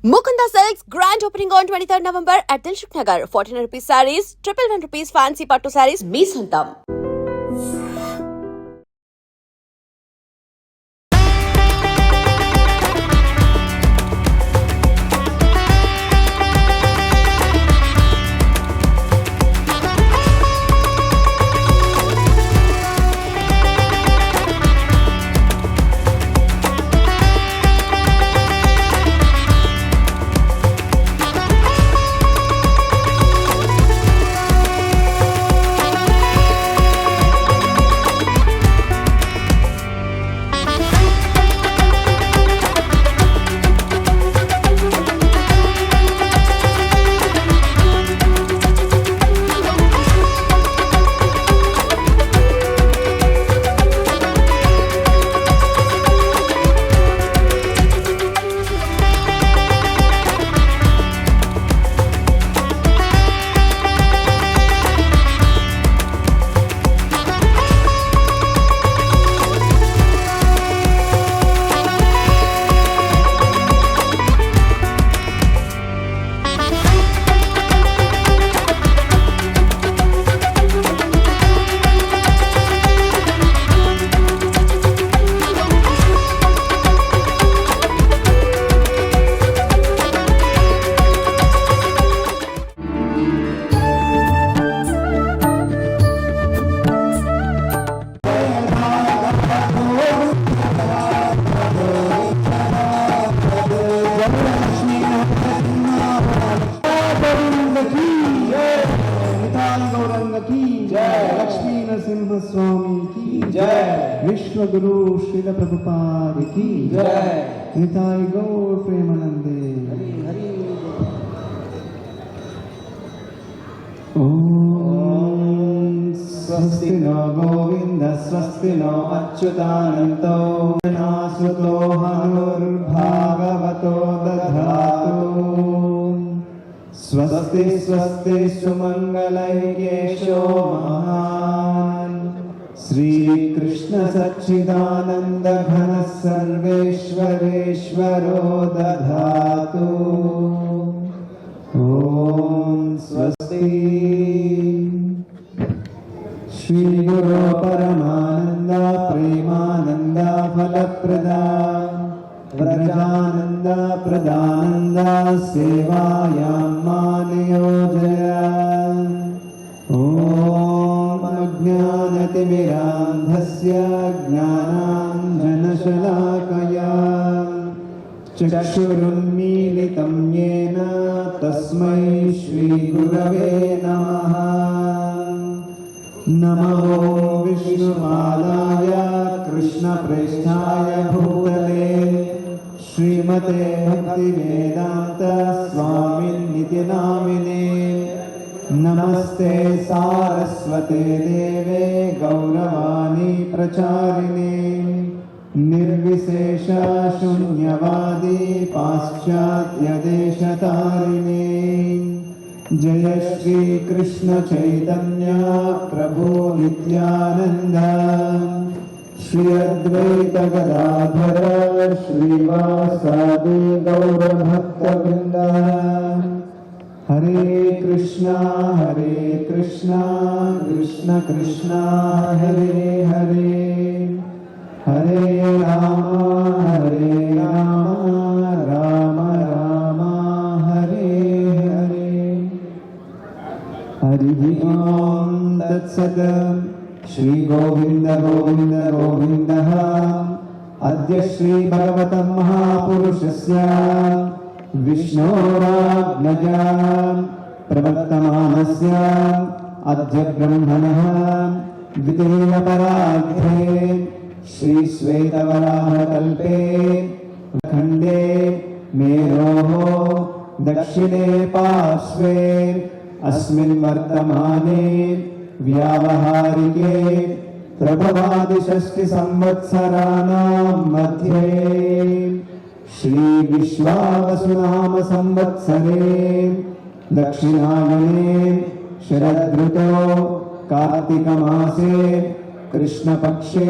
Mukunda Silks grand opening on 23rd November at Dilshuk Nagar. 1400 rupees sarees, 111 rupees fancy pattu sarees, me santam. स्वामी की जय। विश्व गुरु श्रील प्रभुपाद की जय। निताय गौर प्रेमानंदे हरि हरि। ओम स्वस्ति नो गोविंद स्वस्ति नो अच्युतानंतो नासुतो हनुर्भागवतो दधातु। स्वस्ति स्वस्ति सुमंगलैकेशो महान् श्री कृष्ण सच्चिदानंद घन सर्वेश्वरेश्वरो दधातु। ओम स्वस्ति। श्री गुरु परमानंद प्रेमानंद फलप्रदा व्रजानंद प्रदानंद सेवायां मानयोजय। ओम अज्ञानतिमिरान्धस्य ज्ञानाञ्जनशलाकया चक्षुरुन्मीलितं येन तस्मै श्रीगुरवे नमः। नमो विष्णुपादाय कृष्णप्रेष्ठाय भूतले श्रीमते भक्तिवेदांत स्वामिनिति नामिने। नमस्ते सारस्वते देवे गौरवाणी प्रचारिणे निर्विशेष शून्यवादी पाश्चात्य देशतारिणे। जय श्री कृष्ण चैतन्य प्रभु नित्यानंद श्री अद्वैत गदाधर श्रीवासादि गौर भक्तवृंद। हरे कृष्णा कृष्ण कृष्ण हरे हरे हरे राम राम राम हरे हरे। हरि ओम तत्सत्। श्री गोविंद गोविंद गोविंदः अद्य श्री भगवतः महापुरुषस्य विष्णोराज्ञया प्रवर्तमानस्य अद्य ब्रह्मणः द्वितीयपरार्धे श्री श्वेतवराहकल्पे खण्डे मेरोः दक्षिणे पार्श्वे अस्मिन् वर्तमाने व्यावहारिके प्रभवादिषष्टि संवत्सराणां मध्ये श्री विश्वावसुनाम संवत्सरे दक्षिणायने शरदृतो कार्तिकमासे कृष्णपक्षे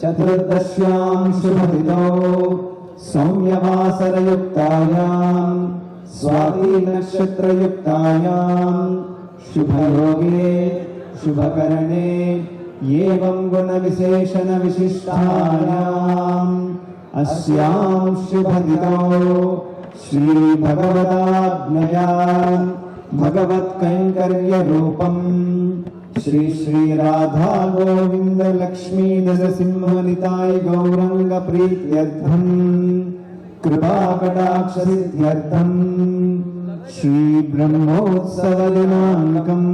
चतुर्दश्यां शुभतिथौ सौम्यवासरयुक्तायां स्वाति नक्षत्रयुक्तायां शुभयोगे शुभकरणे एवं गुणविशेषण विशिष्टायाम् अस्यां शुभदिनौ श्री भगवदाज्ञया भगवत्कैङ्कर्यरूपम् श्री श्री राधा गोविंद लक्ष्मी नरसिंहनिताय गौरंग प्रीत्यर्थम् कृपाकटाक्ष सिद्ध्यर्थम् श्री ब्रह्मोत्सव दिनांकम्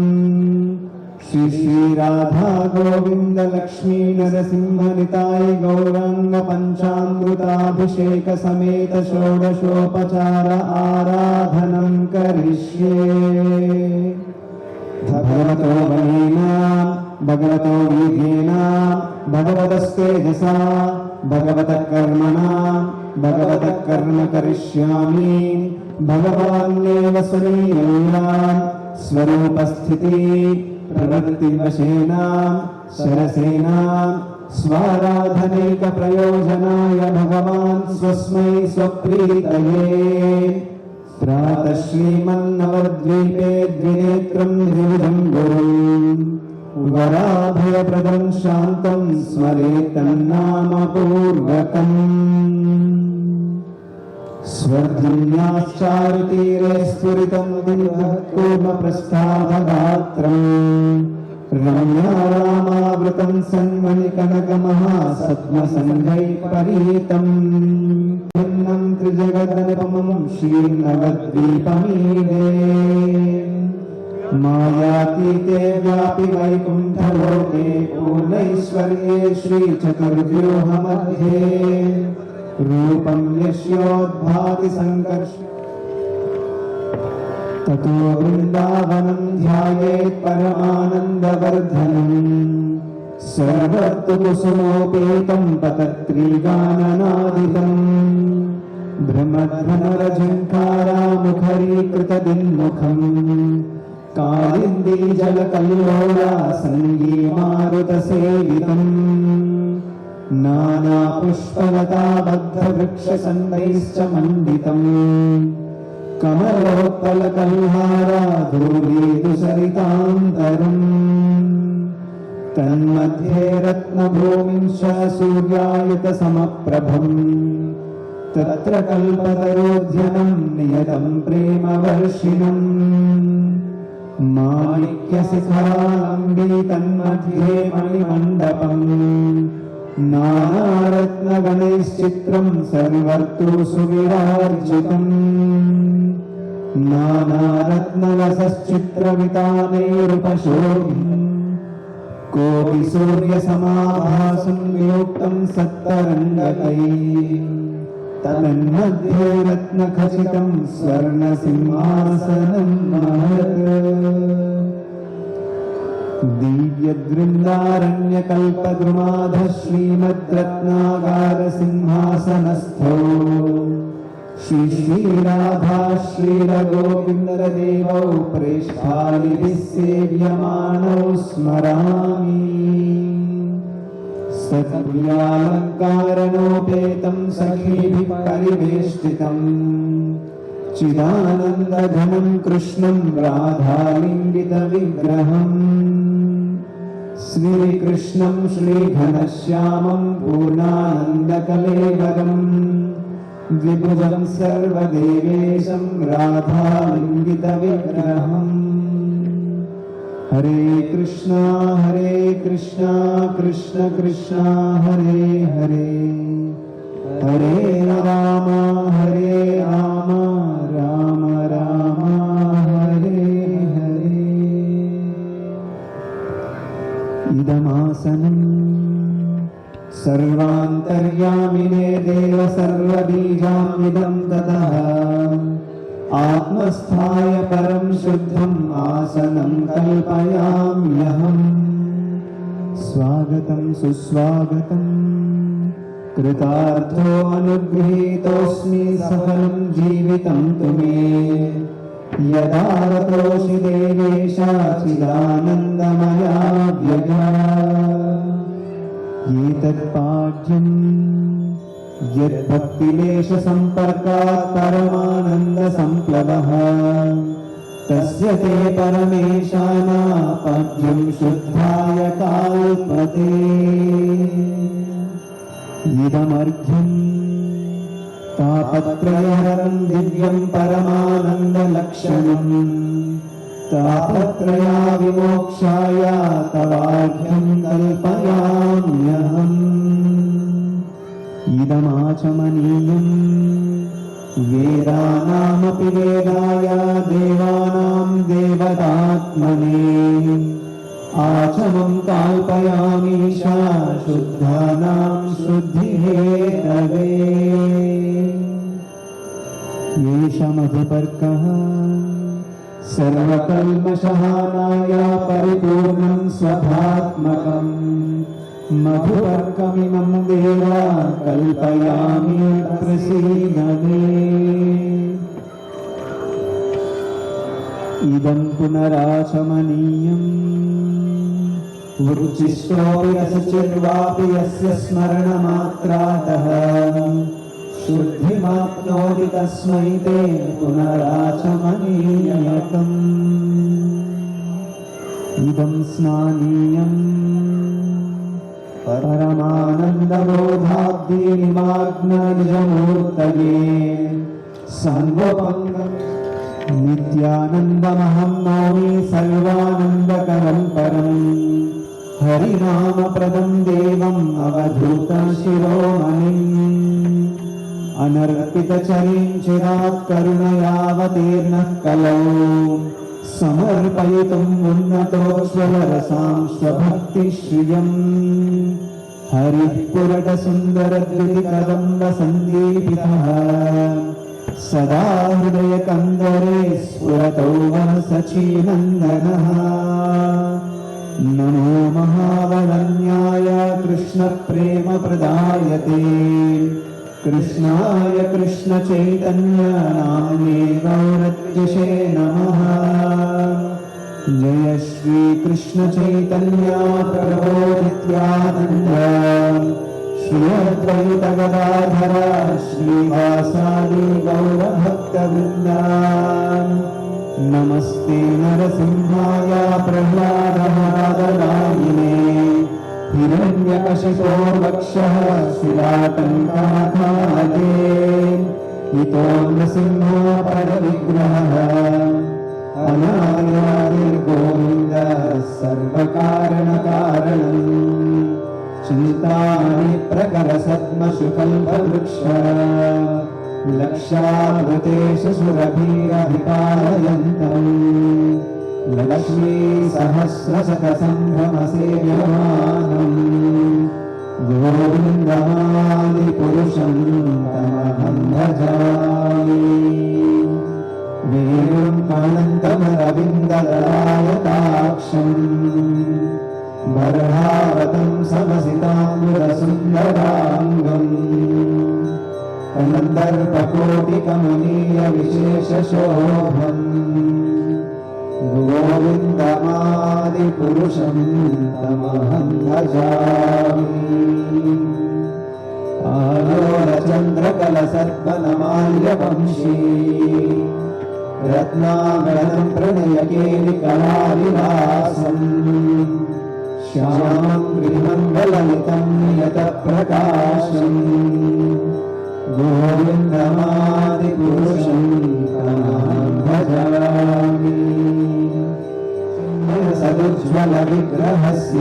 श्री श्री राधा गोविंद लक्ष्मी नरसिंहनिताय गौरंग पंचामृताभिषेक समेत षोडशोपचार आराधनं करिष्ये। भगवतो बलेना भगवतो वीर्येण भगवतस्तेजसा भगवतः कर्मणा भगवतः कर्म करिष्यामि। भगवान्येव स्वनीयेन स्वरूपस्थिति प्रवृत्तिवशेन सरसेन स्वाराधनैक प्रयोजनाय भगवान् स्वस्मै स्वप्रीतये प्रातः श्रीमन्नवद्वीपे द्विनेत्रं द्विविधं गुरुम् वराभयप्रदं शान्तं स्मरेत्तन्नामपूर्वकम्। स्वर्धन्याश्चारुतीरे स्फुरितं दिग्धकूर्मप्रस्थाभगात्रम् रम्यारामावृतं सन्मणिकनकमहासद्मसङ्घैः भिन्नं त्रिजगदनुपमं श्रीनवद्वीपमीडे मायातीते व्यापि वैकुण्ठलोके पूर्णैश्वर्ये श्रीचतुर्व्यूहमध्ये रूपं यस्योद्भाति सङ्कर्ष ततो वृन्दावनं ध्यायेत् परमानन्दवर्धनम् सर्वत्र कुसुमोपेतं पतत्रीगाननादितम् भ्रमध्वनरझङ्कारामुखरीकृतदिन्मुखम् कालिन्दीजलकल्लोला सङ्गीमारुतसेवितम् नानापुष्पलताबद्धवृक्षसन्दैश्च मण्डितम् कमलोत्पलकल्हाराधूलीदुसरितान्तरम् तन्मध्ये रत्नभूमिं च सूर्यायतसमप्रभम् तत्र कल्पतरोध्यनं नियतं प्रेमवर्षिणम् माणिक्यशिखालम्बी तन्मध्ये मणिमण्डपम् नानारत्नगणैश्चित्रं सर्वर्तु सुविरार्जितम् नानारत्नरसश्चित्रवितानैरुपशोभिम् कोऽपि सूर्यसमाभासं नियुक्तं सत्तरङ्गतैः तन्मध्ये रत्नखचितं स्वर्णसिंहासनं महत् दिव्यदृन्दारण्यकल्पद्रुमाधः श्रीमद्रत्नागारसिंहासनस्थो श्री श्रीराधा श्रीरगोविन्ददेवौ प्रेष्ठालिभिः सेव्यमानौ स्मरामि। सत्प्रियालङ्कारणोपेतं सखीभिः परिवेष्टितं चिदानन्दघनं कृष्णं राधालिङ्गितविग्रहम् श्रीकृष्णं श्रीघनश्यामं पूर्णानन्दकलेवरम् द्विभुजं सर्वदेवेशं राधालिङ्गितविग्रहम्। हरे कृष्णा कृष्ण कृष्ण हरे हरे हरे राम राम राम हरे हरे। इदमासनं सर्वान्तर्यामिने देव सर्वबीजामिदं ततः आत्मस्थाय परं शुद्धम् आसनं कल्पयाम्यहम्। स्वागतं सुस्वागतं कृतार्थो अनुगृहीतोऽस्मि सफलं जीवितं तु मे यदा रतोऽसि देवेश चिदानन्दमया व्यगा। एतत्पाठ्यं यद्भक्तिलेश सम्पर्कात् परमानन्दसम्प्लवः तस्य ते परमेशानापद्यं शुद्धाय काल्पते। इदमर्घ्यं तापत्रयहरं दिव्यं परमानन्दलक्षणं तापत्रया विमोक्षाय तवार्घ्यं कल्पयाम्यहम्। इदमाचमनीयं वेदानामपि वेदाय देवानां देवतात्मने आचमं कल्पयामीशा शुद्धानां शुद्धिहेतवे। एष मधुपर्कः सर्वकल्मषहानाय परिपूर्णं स्वभात्मकम् मधुपर्कमिमं देवा कल्पयामि प्रसीदने। इदं पुनराचमनीयम् उच्चिष्टोऽपि असुचिर्वापि यस्य स्मरणमात्रातः शुद्धिमाप्नोति तस्मै ते पुनराचमनीयकम्। इदं स्नानीयम् परमानन्दबोधाब्धिनिमग्ननिजमूर्तये साङ्गोपङ्गम् नित्यानन्दमहं नौमि सर्वानन्दकरं परम् हरिनामप्रदं देवम् अवधूतं शिरोमणिम् अनर्पितचरीं चिरात् करुणयावतीर्णः कलौ समर्पयितुम् उन्नतोऽश्वरसां स्वभक्तिश्रियम् हरिः पुरटसुन्दरद्विकदम्बसन्दीपितः सदा हृदयकन्दरे स्फुरतो सचीनन्दनः। नमो महावदन्याय कृष्णप्रेमप्रदायते कृष्णाय कृष्णचैतन्य नाम्ने गौरत्यशे नमः। जय श्री कृष्ण चैतन्य प्रभो नित्यानन्द श्री अद्वैत गदाधर श्रीवासादि गौरभक्तवृन्द। नमस्ते नरसिंहाय प्रह्लादनाददायिने हिरण्यकशिपो वक्षः शिलाटङ्काखादे इतो नृसिंहो परविग्रहः अनादिर्गोविन्द सर्वकारणकारणम् चिन्तामणिप्रकरसद्मशुकल्पवृक्ष लक्षावृतेश सुरभिरभिपालयन्तम् लक्ष्मीसहस्रशतसम्भ्रमसेव्यमानम् गोविन्दमादिपुरुषं तमहं भजामि। वेणुं कान्तमरविन्ददलायताक्षम् बर्हावतं समसिताम्बुरसुन्दराङ्गम् कन्दर्पकोटिकमनीयविशेषशोभम् गोविन्दमादिपुरुषं तमहं भजामि। आलोलचन्द्रकलसर्पणमाल्यवंशी रत्नाभरणं प्रणयकेलिकलाविलासम् श्यामं गृहमङ्गललितं नियतप्रकाशम् गोविन्दमादिपुरुषं तमहं भजामि। सदुज्ज्वलविग्रहस्य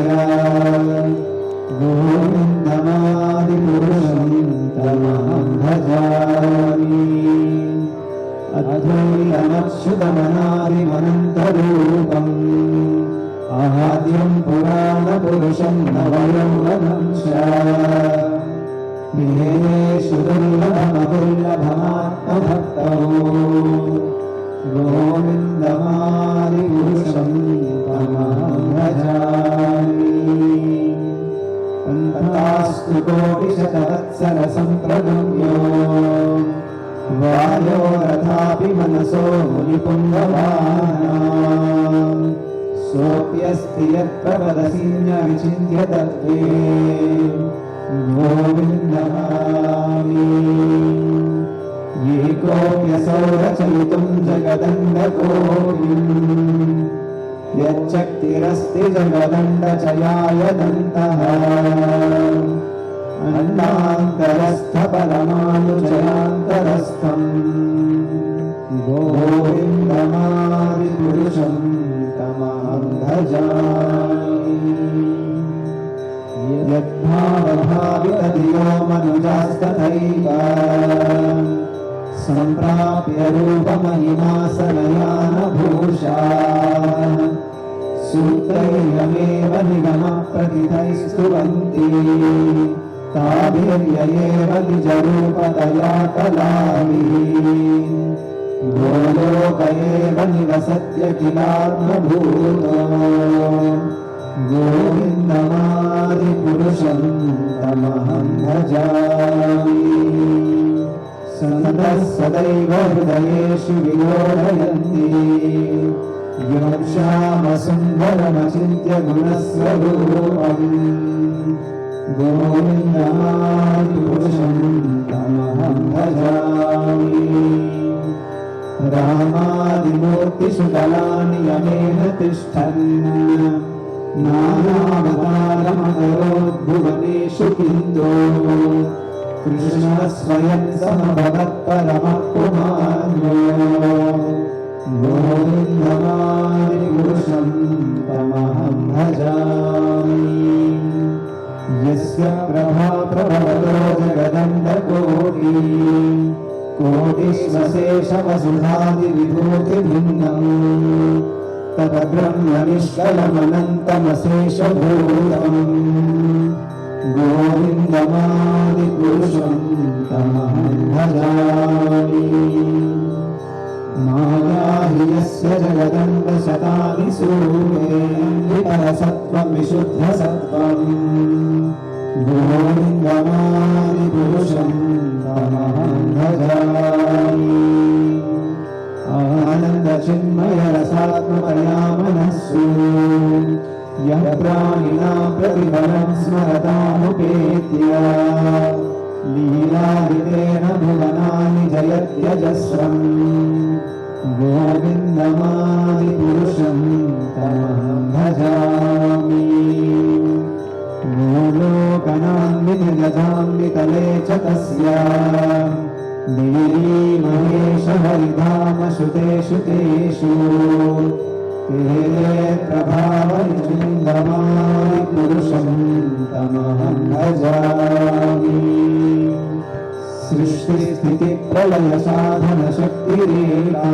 गोविन्दमादिपुरुषं तमहं भजामि। अद्वैतमच्युतमनादिमनन्तरूपम् आद्यं पुराणपुरुषं नवयौवनं च विहेषु दुर्लभमदुर्लभमात्मभक्तौ गोविन्दमादिपुरुषं तमहं भजामि। अन्तरास्तु कोटिशतवत्सरसम्प्रगम्यो वायो रथापि मनसो मुनिपुङ्गवानाम् सोऽप्यस्ति यत्प्रवदसीन्यविचिन्त्य तत्त्वे गोविन्दमामि येकोऽप्यसौ रचयितुं जगदण्डकोटिम् यच्चक्तिरस्ति जगदण्डचयाय दन्तः अन्नान्तरस्थपरमाणुचयान्तरस्थम् गोविन्दमादिपुरुषं तमहं भजामि यद्भावभावितधियो मनुजास्तथैव सम्प्राप्य रूपमहिमा सनयानभूषा सूत्रैरमेव निगमप्रतितैस्तुवन्ति ताभिर्ययेव निजरूपतया कलाभिः गोलोक एव निवसत्य किलात्मभूतो गोविन्दमादिपुरुषं तमहं भजामि सन्तः सदैव हृदयेषु विलोकयन्ति यं श्यामसुन्दरमचिन्त्य गुणस्वरूपम् गोविन्दमादिपुरुषं तमहं भजामि रामादिमूर्तिषु कलानि यमेन तिष्ठन् नानावतारमकरोद्भुवनेषु किन्तु कृष्णः स्वयं समभवत्परमः पुमान्यो गोविन्दमादिपुरुषं तमहं भजामि यस्य प्रभा प्रभवतो जगदण्डकोटि कोटिश्वशेषवसुधादिविभूतिभिन्नम् तद्ब्रह्मनिष्कलमनन्तमशेषभूतम् गोविन्दमादिपुरुषं तमहं भजामि माया हि यस्य जगदण्डशतानि सूर्येन्द्रिपरसत्त्वं विशुद्धसत्त्वम् गोविन्दमादिपुरुषं तमहं भजामि आनन्दचिन्मयरसात्मकया मनस्सु यः प्राणिनां प्रतिफलं स्मरतामुपेत्य लीलावितेन भुवनानि जयत्यजस्रम् गोविन्दमादिपुरुषं तमहं भजामि गोलोकनान्वितगजान्वितले च तस्य नीलीमहेशहरिधाम श्रुतेषु तेषु तेले प्रभावनिचिन्दमादिपुरुषं तमहं भजामि सृष्टिस्थितिप्रलयसाधनशक्तिरेका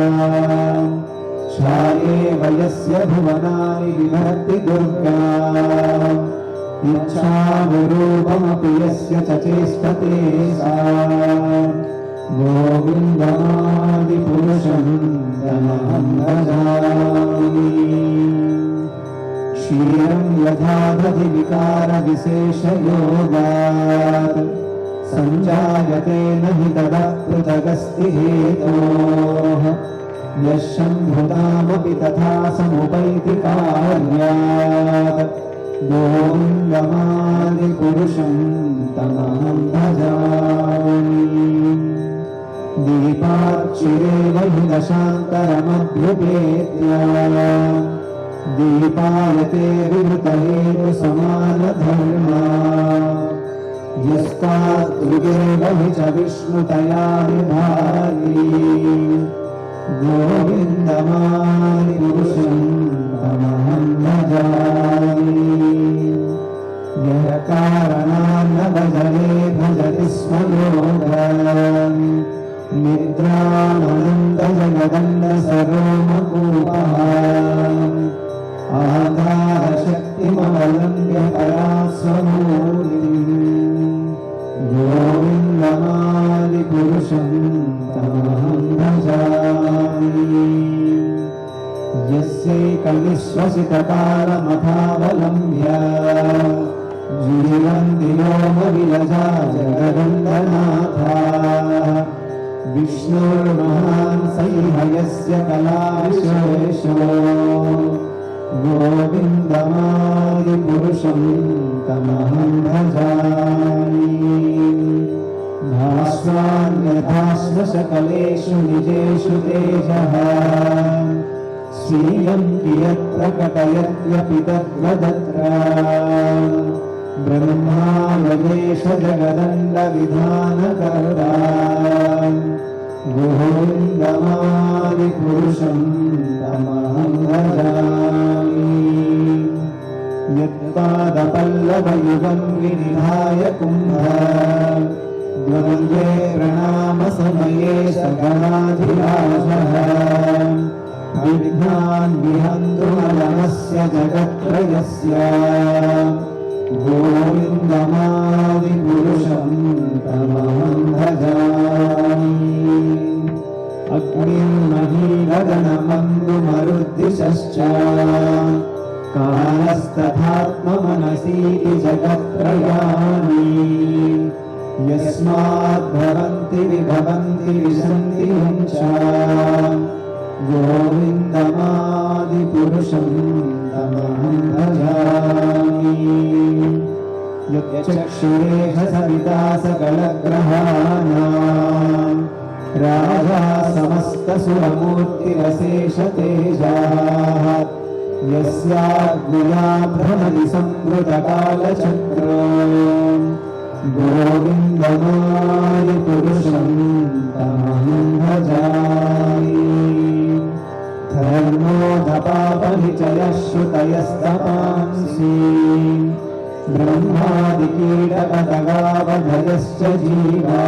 छायेव यस्य भुवनानि विभक्ति दुर्गा इच्छानुरूपमपि यस्य च चेष्टते सा गोविन्दमादिपुरुषं तमहं भजामि क्षीरं यथा दधिविकारविशेषयोगात् सञ्जायते न हि तदा पृथगस्ति हेतोः यः शम्भुतामपि तथा समुपैति कार्यात् गोविन्दमादिपुरुषं तमहं भजामि दीपाक्षिरेव हि दशान्तरमभ्युपेत्य दीपायते विवृतहेतु समानधर्मा यस्तात्त्रिगेव हि च विष्णुतया विभाति गोविन्दमादिपुरुषं तमहं भजामि यः कारणान्न भजने भजति स्म योगान् निद्रामनन्दजगदण्डसरोमकूपः आधारशक्तिमवलम्ब्य परास्वमूर्तिम् गोविन्दमादिपुरुषं तमहं भजामि यस्यैकनिश्वसितकालमथावलम्ब्य जीवन्ति योमविलजा जगदण्डनाथा विष्णुर्महान् सैहयस्य कलाविशेषो गोविन्दमादिपुरुषं तमहं भजामि तेजः श्रियं यत्र कटयत्यपि तद्वदत्र ब्रह्मावदेश जगदण्डविधानकर्ता गोविन्दमादिपुरुषं तमहं भजामि यत्पादपल्लवयुगं विनिधाय कुम्भ द्वन्द्वे प्रणामसमये सगणाधिराजः विघ्नान् विहन्तु मलमस्य जगत्त्रयस्य गोविन्दमादिपुरुषं तमहं भजामि अग्निर्महीगगनमन्दुमरुद्दिशश्च कालस्तथात्ममनसीति जगत्त्रयाणि यस्माद्भवन्ति विभवन्ति विशन्ति च गोविन्दमादिपुरुषं तमहं भजामि यच्चक्षुरेह सविता सकलग्रहाणां राजा समस्तसुरमूर्तिरशेषतेजाः यस्याग्निया भ्रमति संवृतकालचक्रो गोविन्दमादिपुरुषं तमहं भजामि धर्मोऽधपापनिचयः श्रुतयस्तपांसि ब्रह्मादिकीटकटगावधयश्च जीवा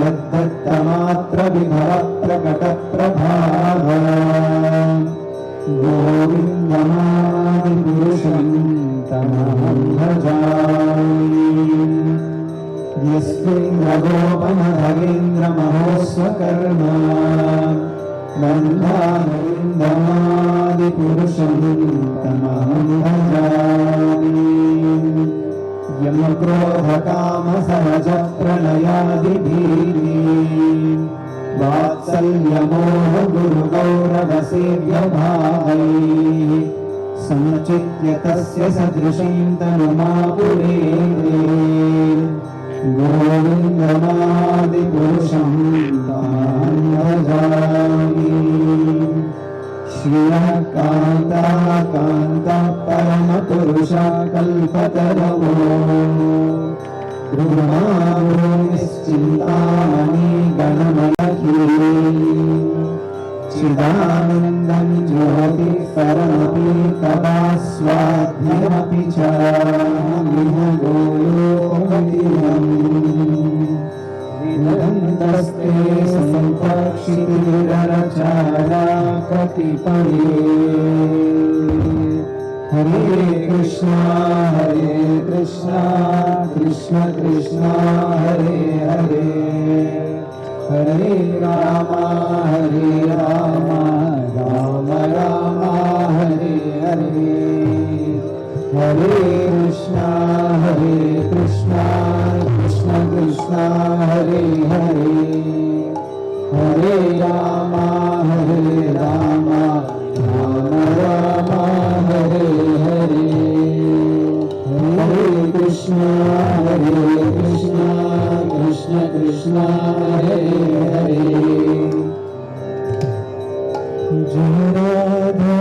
यद्दत्तमात्रविभवप्रकटप्रभाव गोविन्दमादिपुरुषं तमहं भजामि यस्मिन्नगोपमधरेन्द्रमहोस्वकर्मा बन्धानविन्दमादिपुरुषं तमहं भजामि यमक्रोधकामसहजप्रणयादिभीः वात्सल्यमोह गुरुगौरवसेव्यभावैः समुचित्य तस्य सदृशीं तनुमापुरेते गोविन्दमादिपुरुषं तमहं भजामि श्रियः कान्तः कान्तः परमपुरुषः कल्पतरवो गृहाणो निश्चिन्तामणि गणमयः चिदानन्दं ज्योतिः परमपि तदा स्वाध्यापि च गोलोकमतिरम् विदन्तस्ते सम्पक्षितिरचारा कतिपये हरे कृष्णा कृष्ण कृष्ण हरे हरे हरे राम राम राम हरे हरे हरे कृष्णा कृष्ण कृष्ण हरे हरे हरे राम राम राम हरे हरे हरे कृष्णा कृष्ण कृष्ण हरे हरे जय Radha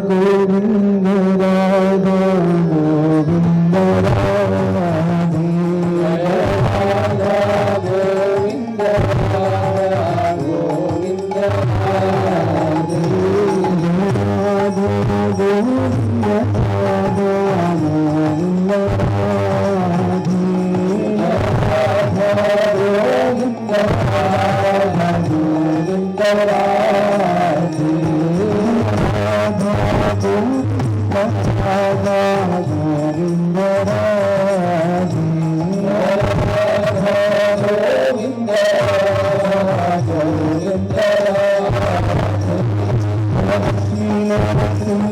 Govind Radha Govind Radhe Radha Govind Radha Govind Radhe Radha Govind Radha Govind Radhe Radha Govind Radha Govind Radhe Radha Govind Radha Govind Radhe Radha Govind Radha Govind Radhe Lakshmi Narasimha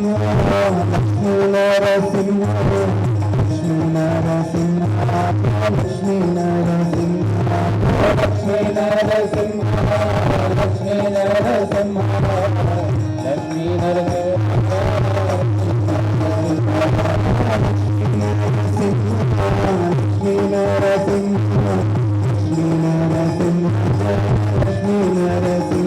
Lakshmi Narasimha Lakshmi Narasimha Lakshmi Narasimha Lakshmi Narasimha Lakshmi Narasimha Lakshmi Narasimha Lakshmi Narasimha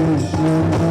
Krishna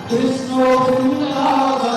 Vishnu బృందావనేశ్వరా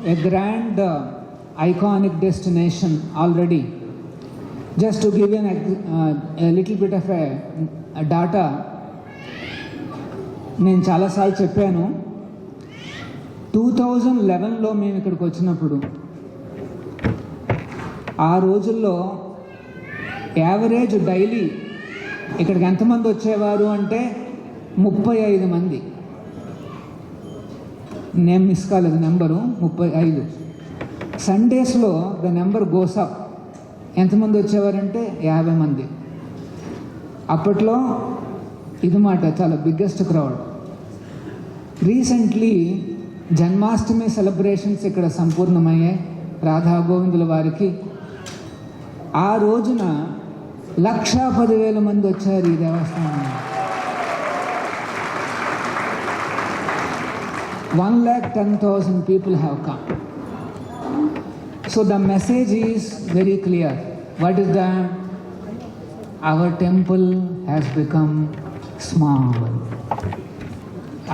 A grand iconic destination already. Just to give you a little bit of a data, నేను చాలాసార్లు చెప్పాను, 2011లో మేము ఇక్కడికి వచ్చినప్పుడు ఆ రోజుల్లో యావరేజ్ డైలీ ఇక్కడికి ఎంతమంది వచ్చేవారు అంటే 35 మంది. నేను మిస్ కాలేదు నెంబరు 35. సండేస్లో ద నెంబర్ గోస్ అప్. ఎంతమంది వచ్చేవారంటే 50 మంది. అప్పట్లో ఇది మాట చాలా biggest crowd. Recently Janmashtami celebrations ఇక్కడ సంపూర్ణమయ్యాయి రాధా గోవిందుల వారికి. ఆ రోజున 1,10,000 మంది వచ్చారు ఈ దేవస్థానం. 1,10,000 people have come. So the message is very clear. What is that? Our temple has become small.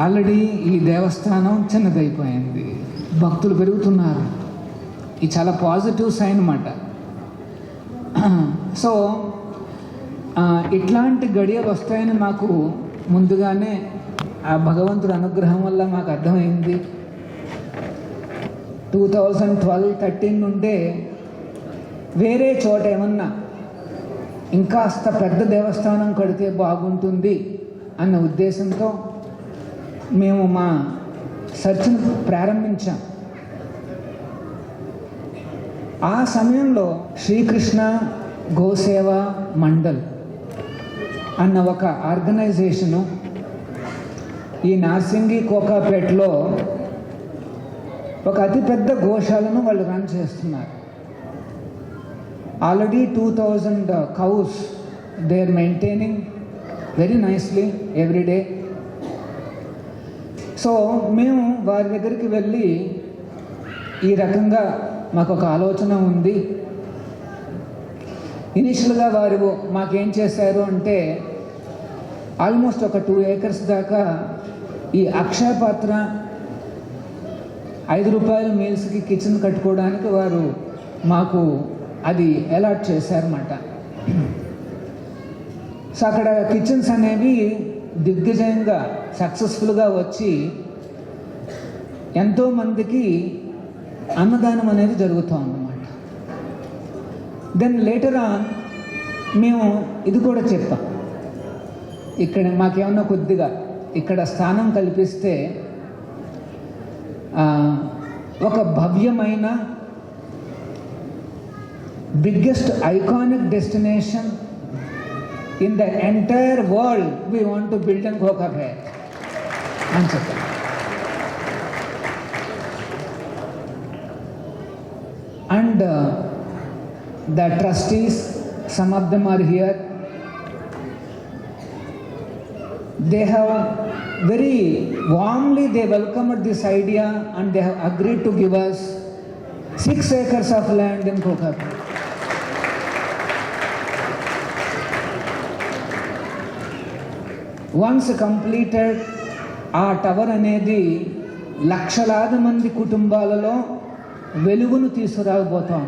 Already ఈ దేవస్థానం చిన్నదైపోయింది, భక్తులు పెరుగుతున్నారు. ఇది చాలా పాజిటివ్ సైన్ అన్నమాట. సో ఇట్లాంటి గడియలు వస్తాయని మాకు ముందుగానే ఆ భగవంతుడి అనుగ్రహం వల్ల మాకు అర్థమైంది. 2012-13 నుండే వేరే చోట ఏమన్నా ఇంకాస్త పెద్ద దేవస్థానం కడితే బాగుంటుంది అన్న ఉద్దేశంతో మేము మా సెర్చ్ను ప్రారంభించాం. ఆ సమయంలో శ్రీకృష్ణ గోసేవ మండల్ అన్న ఒక ఆర్గనైజేషను ఈ నార్సింగి కోకాపేటలో ఒక అతిపెద్ద గోశాలను వాళ్ళు రన్ చేస్తున్నారు. Already 2000 cows they are maintaining very nicely every day. So మేము వారి దగ్గరికి వెళ్ళి ఈ రకంగా మాకు ఒక ఆలోచన ఉంది. ఇనిషియల్గా వారు మాకేం చేశారు అంటే ఆల్మోస్ట్ ఒక 2 acres దాకా ఈ అక్షయ పాత్ర 5 రూపాయల మీల్స్కి కిచెన్ కట్టుకోవడానికి వారు మాకు అది అలాట్ చేశారన్నమాట. సో అక్కడ కిచెన్స్ అనేవి దిగ్విజయంగా సక్సెస్ఫుల్గా వచ్చి ఎంతోమందికి అన్నదానం అనేది జరుగుతూ ఉందన్నమాట. దెన్ లేటర్ ఆన్ మేము ఇది కూడా చెప్పాం, ఇక్కడ మాకేమన్నా కొద్దిగా ఇక్కడ స్థానం కల్పిస్తే ఒక భవ్యమైన biggest iconic destination in the entire world we want to build in Kokapet అని చెప్పారు. And the trustees, some of them are here. They have very warmly they welcomed this idea and they have agreed to give us 6 acres of land in Kokapet. Once completed ఆ tower అనేది లక్షలాది మంది కుటుంబాలలో వెలుగును తీసుకురాబోతాం.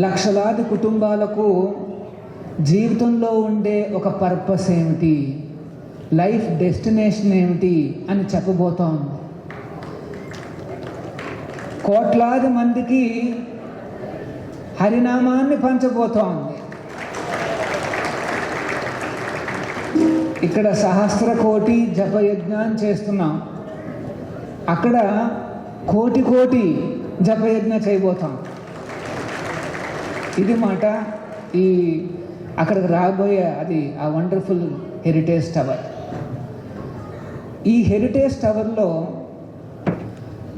లక్షలాది కుటుంబాలకు జీవితంలో ఉండే ఒక పర్పస్ ఏమిటి, లైఫ్ డెస్టినేషన్ ఏమిటి అని చెప్పబోతాం. కోట్లాది మందికి హరినామాన్ని పంచబోతోంది. ఇక్కడ సహస్ర కోటి జపయజ్ఞాన్ని చేస్తున్నాం, అక్కడ కోటి కోటి జపయజ్ఞ చేయబోతాం. ఇది మాట. ఈ అక్కడికి రాబోయే అది ఆ వండర్ఫుల్ హెరిటేజ్ టవర్. ఈ హెరిటేజ్ టవర్లో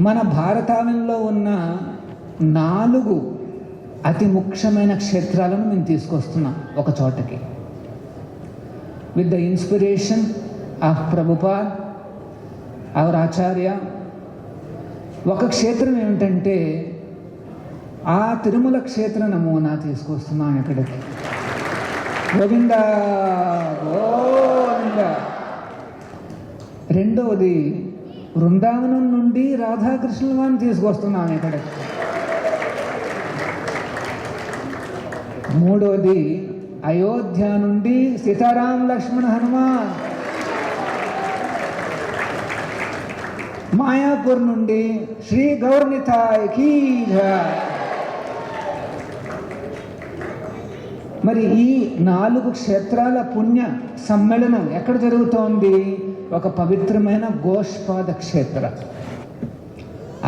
మన భారతావనిలో ఉన్న 4 అతి ముఖ్యమైన క్షేత్రాలను మేము తీసుకొస్తున్నాం ఒక చోటకి. with the inspiration of Prabhupada, our Acharya. ఒక క్షేత్రం ఏమిటంటే ఆ తిరుమల క్షేత్ర నమూనా తీసుకొస్తున్నాం ఇక్కడికి. గోవింద గోవింద. రెండవది బృందావనం నుండి రాధాకృష్ణుల వారిని తీసుకొస్తున్నాం ఇక్కడికి. మూడవది అయోధ్య నుండి సీతారాం లక్ష్మణ హనుమాన్. మాయాపూర్ నుండి శ్రీ గౌరనితాయ్ కీ జై. మరి ఈ 4 క్షేత్రాల పుణ్య సమ్మేళనం ఎక్కడ జరుగుతోంది? ఒక పవిత్రమైన గోష్పాద క్షేత్ర.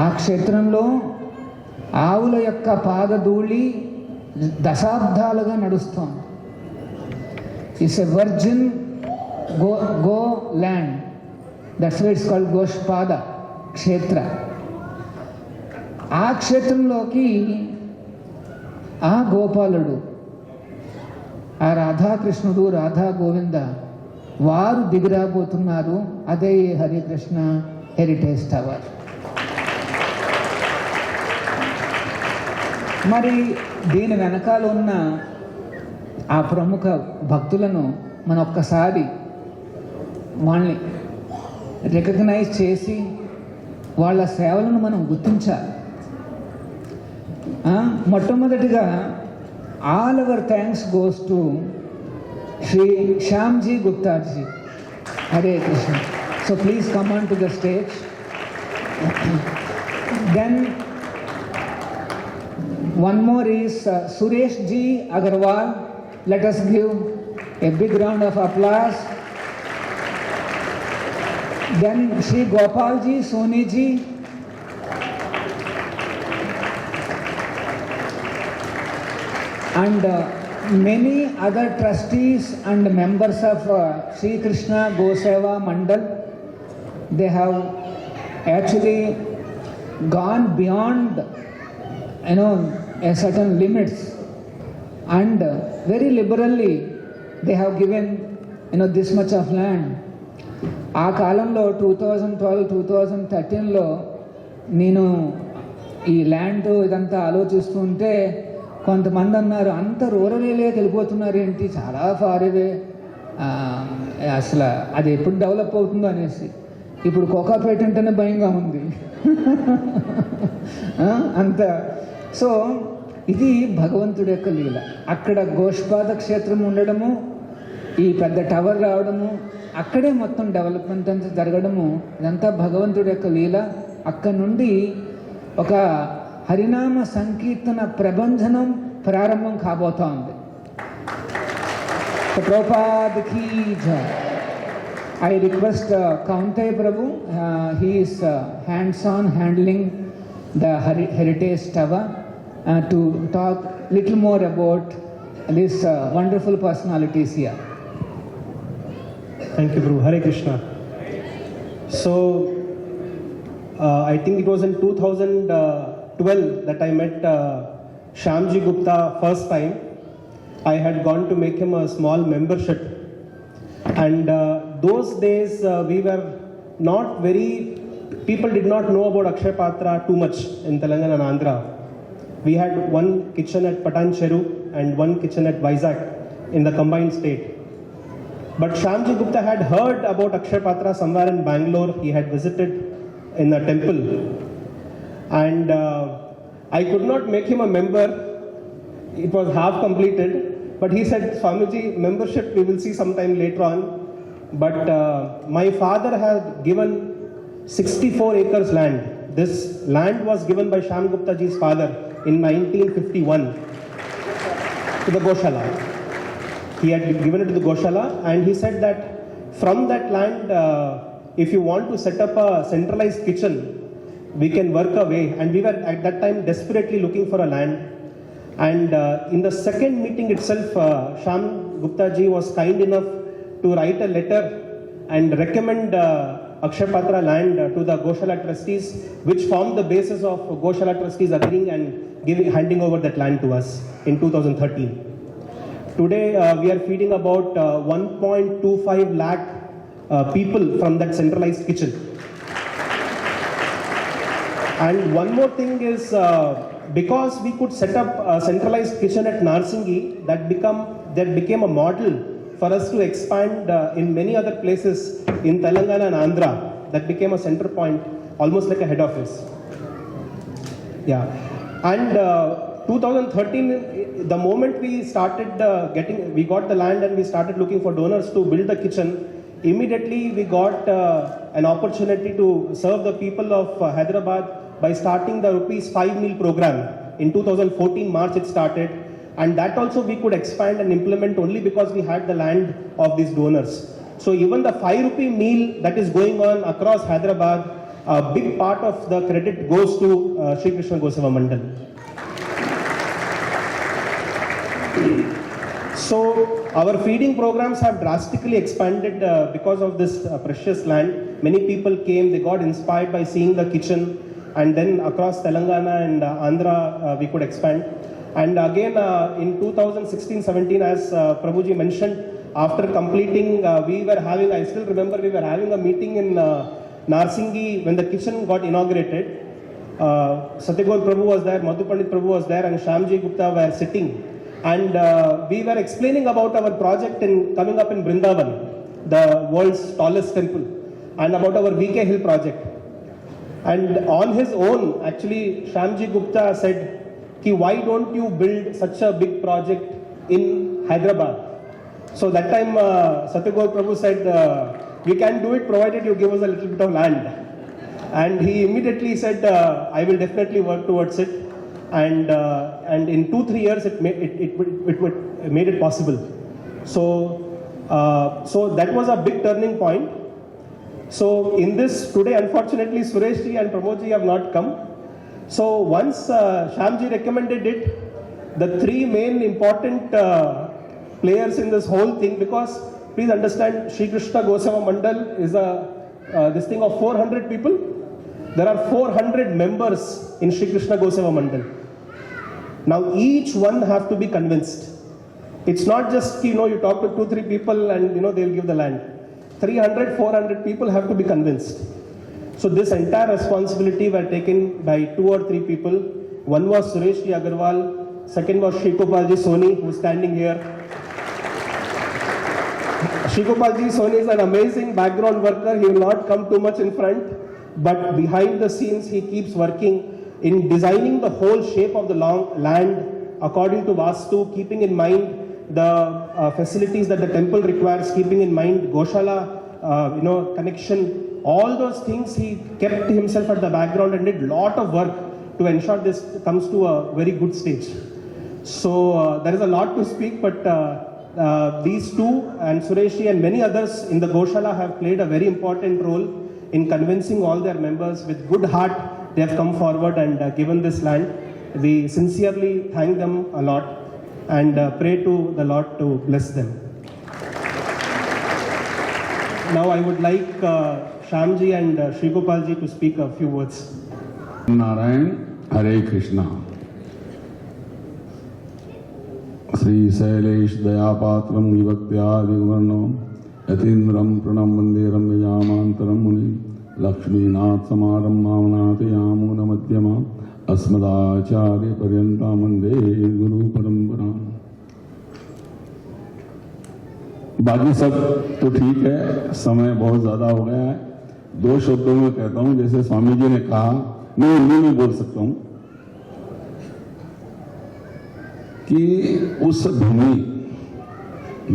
ఆ క్షేత్రంలో ఆవుల యొక్క పాదధూళి దశాబ్దాలుగా నడుస్తోంది. It's a virgin go land. That's why it's called Goshpada Kshetra. ఆ క్షేత్రంలోకి ఆ గోపాలుడు, ఆ రాధాకృష్ణుడు, రాధా గోవింద వారు దిగిరాబోతున్నారు. అదే హరికృష్ణ హెరిటేజ్ టవర్. మరి దీని వెనకాల ఉన్న ఆ ప్రముఖ భక్తులను మనం ఒక్కసారి వాళ్ళని రికగ్నైజ్ చేసి వాళ్ళ సేవలను మనం గుర్తించాలి. మొట్టమొదటిగా all our thanks goes to Shri Shyamji Guptaji. Hare Krishna. So please come on to the stage. Then one more is Suresh Ji Agarwal. Let us give a big round of applause. Then Shri Gopal Ji, Soni Ji. And many other trustees and members of Sri Krishna Goseva Mandal. They have actually gone beyond a certain limits, and very liberally they have given this much of land. ఆ కాలంలో 2012-2013లో నేను ఈ land ఇదంతా ఆలోచిస్తుంటే కొంతమంది అన్నారు, అంత rural ఏరియాకి వెళ్ళిపోతున్నారు ఏంటి, చాలా ఫార్ అవే, అసలు అది ఎప్పుడు డెవలప్ అవుతుందో అనేసి. ఇప్పుడు కోకాపేట అంటేనే భయంగా ఉంది అంత. సో ఇది భగవంతుడి యొక్క లీల. అక్కడ గోష్పాద క్షేత్రం ఉండడము, ఈ పెద్ద టవర్ రావడము, అక్కడే మొత్తం డెవలప్మెంట్ అంతా జరగడము, ఇదంతా భగవంతుడి యొక్క లీల. అక్కడి నుండి ఒక హరినామ సంకీర్తన ప్రభంజనం ప్రారంభం కాబోతా ఉంది. ప్రభుపాద్ కీ జై. I request Kauntai Prabhu, he is hands-on handling the heritage tower, to talk little more about these wonderful personalities here. Thank you, Prabhu. Hare Krishna. So, I think it was in 2012 that I met Shyamji Gupta first time. I had gone to make him a small membership. And those days we were not very people did not know about Akshay Patra too much in Telangana and Andhra. We had one kitchen at Patan Cheru and one kitchen at Vizag in the combined state. But Shyamji Gupta had heard about Akshay Patra somewhere in Bangalore. He had visited in a temple. And I could not make him a member. It was half completed. But he said, Swamiji, membership we will see sometime later on. But my father had given 64 acres land. This land was given by Shyam Gupta ji's father in 1951 to the Goshala. He had given it to the Goshala, and he said that from that land, if you want to set up a centralized kitchen, we can work away. And we were at that time desperately looking for a land. And in the second meeting itself, Shyam Gupta ji was kind enough to write a letter and recommend Akshay Patra land to the Goshala trustees, which formed the basis of Goshala trustees agreeing and handing over that land to us in 2013. Today, we are feeding about 1.25 lakh people from that centralized kitchen. And one more thing is, because we could set up a centralized kitchen at Narsingi, that became a model for us to expand in many other places in Telangana and Andhra. That became a center point, almost like a head office. Yeah. And 2013, the moment we started we got the land and we started looking for donors to build the kitchen, immediately we got an opportunity to serve the people of Hyderabad by starting the rupees 5 meal program. In 2014 March it started, and that also we could expand and implement only because we had the land of these donors. So even the 5 rupee meal that is going on across Hyderabad, a big part of the credit goes to Sri Krishna Goseva Mandal. So our feeding programs have drastically expanded because of this precious land. Many people came, they got inspired by seeing the kitchen, and then across Telangana and Andhra we could expand. And again in 2016-17, as Prabhuji mentioned, after completing, I still remember we were having a meeting in Narsingi when the kitchen got inaugurated. Satyagol Prabhu was there, Madhu Pandit Prabhu was there, and Shyamji Gupta were sitting. And we were explaining about our project coming up in Vrindavan, the world's tallest temple, and about our VK Hill project. And on his own, actually, Shyamji Gupta said, why don't you build such a big project in Hyderabad? So that time, Satyagol Prabhu said, we can do it provided you give us a little bit of land. And he immediately said, I will definitely work towards it. And in 2-3 years, it made it possible. So that was a big turning point. So in this today, unfortunately, Suresh ji and Pramod ji have not come. So once Shyamji recommended it, the 3 main important players in this whole thing, because please understand, Sri Krishna Goseva Mandal is this thing of 400 people. There are 400 members in Sri Krishna Goseva Mandal. Now each one have to be convinced. It's not just, you talk to 2-3 people and, they'll give the land. 300-400 people have to be convinced. So this entire responsibility were taken by 2 or 3 people. One was Suresh Ji Agarwal, second was Shri Gopal Ji Soni, who is standing here. Shri Gopal Ji Soni is an amazing background worker. He will not come too much in front, but behind the scenes he keeps working in designing the whole shape of the land according to Vastu, keeping in mind the facilities that the temple requires, keeping in mind Goshala, connection, all those things he kept himself at the background and did lot of work to ensure this comes to a very good stage. So there is a lot to speak, but these two and Sureshi and many others in the Goshala have played a very important role in convincing all their members. With good heart, they have come forward and given this land. We sincerely thank them a lot and pray to the Lord to bless them. Now I would like Shyamji and Shri Gopalji to speak a few words. Narayan, Hare Krishna. Sri Sailesh Dayapatram Vibhaktya Digvarnam Yatindram Pranam Mandiram Vijamantaram Muni Lakshminatha समारंभां नाथयामुन मध्यमाम् अस्मदाचार्य पर्यन्तां वन्दे गुरु परंपराम्। बाकी सब तो ठीक है, समय बहुत ज्यादा हो गया है। दो शब्दों में कहता हूं, जैसे स्वामी जी ने कहा, मैं हिंदी में बोल सकता हूं कि उस भूमि,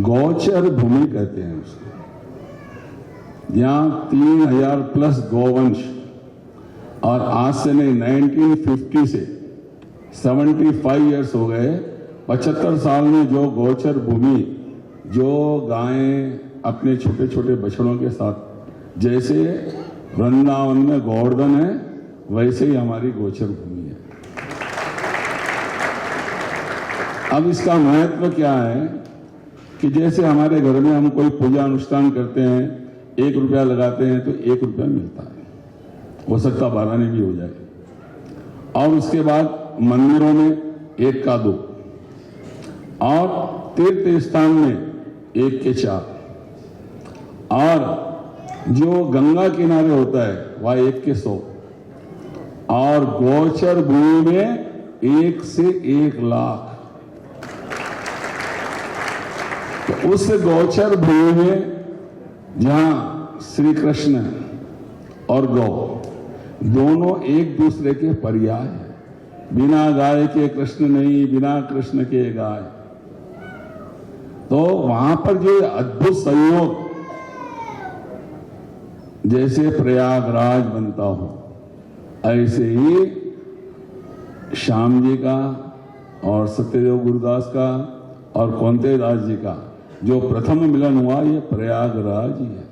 गौचर भूमि कहते हैं उसको, जहां 3000 प्लस गौवंश, और आज से नहीं 1950 से 75 इयर्स हो गए, 75 साल में जो गौचर भूमि, जो गायें अपने छोटे छोटे बछड़ों के साथ, जैसे वृंदावन में गोवर्धन है, वैसे ही हमारी गोचर भूमि है। अब इसका महत्व क्या है कि जैसे हमारे घर में हम कोई पूजा अनुष्ठान करते हैं, 1 रुपया लगाते हैं तो 1 रुपया मिलता है, हो सकता 12 ने भी हो जाए। और उसके बाद मंदिरों में 1 का 2, और तीर्थ स्थान में 1 के 4, और जो गंगा किनारे होता है वह 1 के 100, और गोचर भूमि में 1 से 1 लाख। तो उस गोचर भूमि में जहां श्री कृष्ण और गौ दोनों एक दूसरे के पर्याय है, बिना गाय के कृष्ण नहीं, बिना कृष्ण के गाय, तो वहां पर जो अद्भुत संयोग, जैसे प्रयागराज बनता हो, ऐसे ही श्याम जी का और सत्यदेव गुरुदास का और कौंते दास जी का जो प्रथम मिलन हुआ, ये प्रयागराज ही है।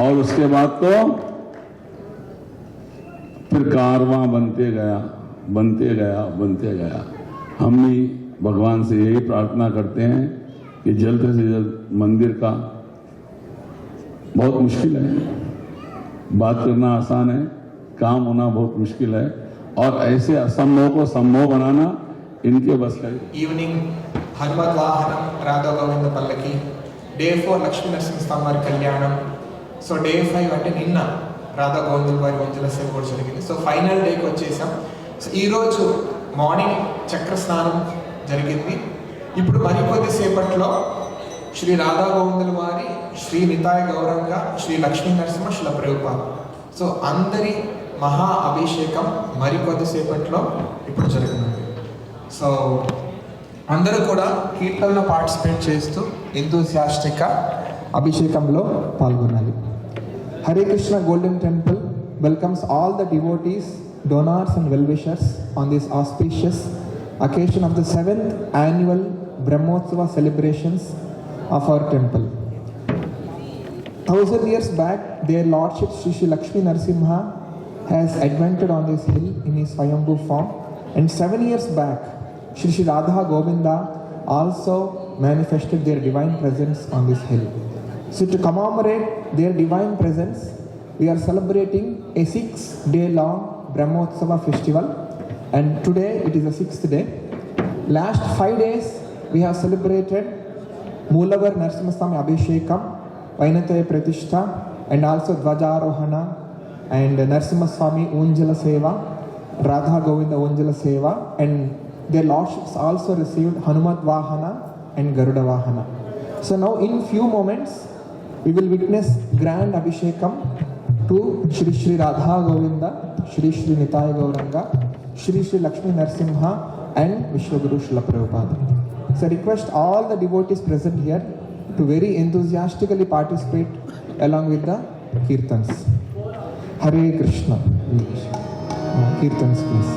और उसके बाद तो फिर कारवां बनते गया, बनते गया, बनते गया। हम भी भगवान से यही प्रार्थना करते हैं कि जल्द से जल्द मंदिर का, बहुत मुश्किल है, बात करना आसान है, काम होना बहुत मुश्किल है, और ऐसे असंभव को संभव बनाना इनके बस का है। ఈవినింగ్ హనుమత్ వాహనం రాధా గోవింద పల్లకి, డే 4 లక్ష్మీ నరసింహస్వామి వారి కళ్యాణం. సో డే 5 అంటే నిన్న రాధా గోవిందుల వారి వంజల సేవ కూడా జరిగింది. సో ఫైనల్ డేకి వచ్చేసాం. సో ఈరోజు మార్నింగ్ చక్ర స్నానం జరిగింది. ఇప్పుడు మరికొద్ది సేపట్లో శ్రీ రాధా గోవిందుల వారి శ్రీ నితాయ గౌరంగ శ్రీ లక్ష్మీ నరసింహ శిల ప్రభుపాద, సో అందరి మహా అభిషేకం మరికొద్ది సేపట్లో ఇప్పుడు జరుగుతుంది. సో అందరూ కూడా కీర్తనలో పార్టిసిపేట్ చేస్తూ ఎంతూసియాస్టిక్గా అభిషేకంలో పాల్గొనాలి. Hare Krishna golden temple welcomes all the devotees, donors and well-wishers on this auspicious occasion of the 7th annual Brahmotsava celebrations of our temple. 1000 years back, their Lordship Sri Sri Lakshmi Narasimha has advented on this hill in his Swayambhu form, and 7 years back, Sri Sri Radha Govinda also manifested their divine presence on this hill. So to commemorate their divine presence, we are celebrating a 6-day-long Brahmotsava festival, and today it is the 6th day. Last 5 days we have celebrated Moolavar Narasimhaswamy Abhishekam, Vainataya Pratishtha, and also Dvajarohana and Narasimhaswamy Unjala Seva, Radha Govinda Unjala Seva, and their lordships also received Hanumat Vahana and Garuda Vahana. So now in few moments we will witness grand Abhishekam to Shri Shri Radha Govinda, Shri Shri Nitaya Gauranga, Shri Shri Lakshmi Narasimha and Vishwaguru Srila Prabhupada. So I request all the devotees present here to very enthusiastically participate along with the Kirtans. Hare Krishna. Kirtans please.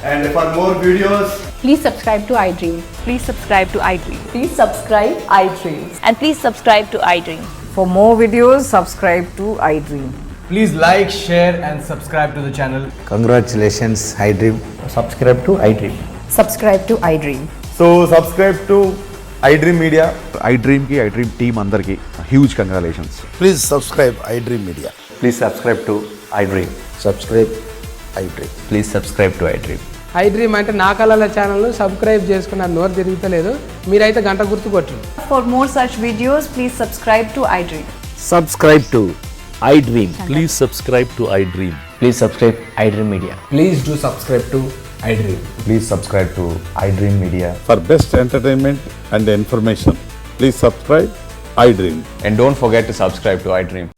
And for more videos, Please subscribe to iDream. Please subscribe to iDream. Please subscribe iDream. And please subscribe to iDream. For more videos, subscribe to iDream. please like, share, and subscribe to the channel. Congratulations, iDream. Subscribe to iDream. Subscribe to iDream. So subscribe to iDream Media. iDream ki iDream team అందరికి huge congratulations. Please subscribe iDream Media. Please subscribe to iDream. Subscribe iDream. Please subscribe to iDream. iDream అంటే నా కళల ఛానల్ను subscribe చేసుకున్న నోరు తిరుగుతలేదు, మీరైతే గంట గుర్తు కొట్టండి. For more such videos, please subscribe to iDream. Subscribe to iDream. Please subscribe to iDream. Please subscribe iDream Media. Please do subscribe to iDream. Please subscribe to iDream Media. For best entertainment and information, please subscribe iDream. And don't forget to subscribe to iDream.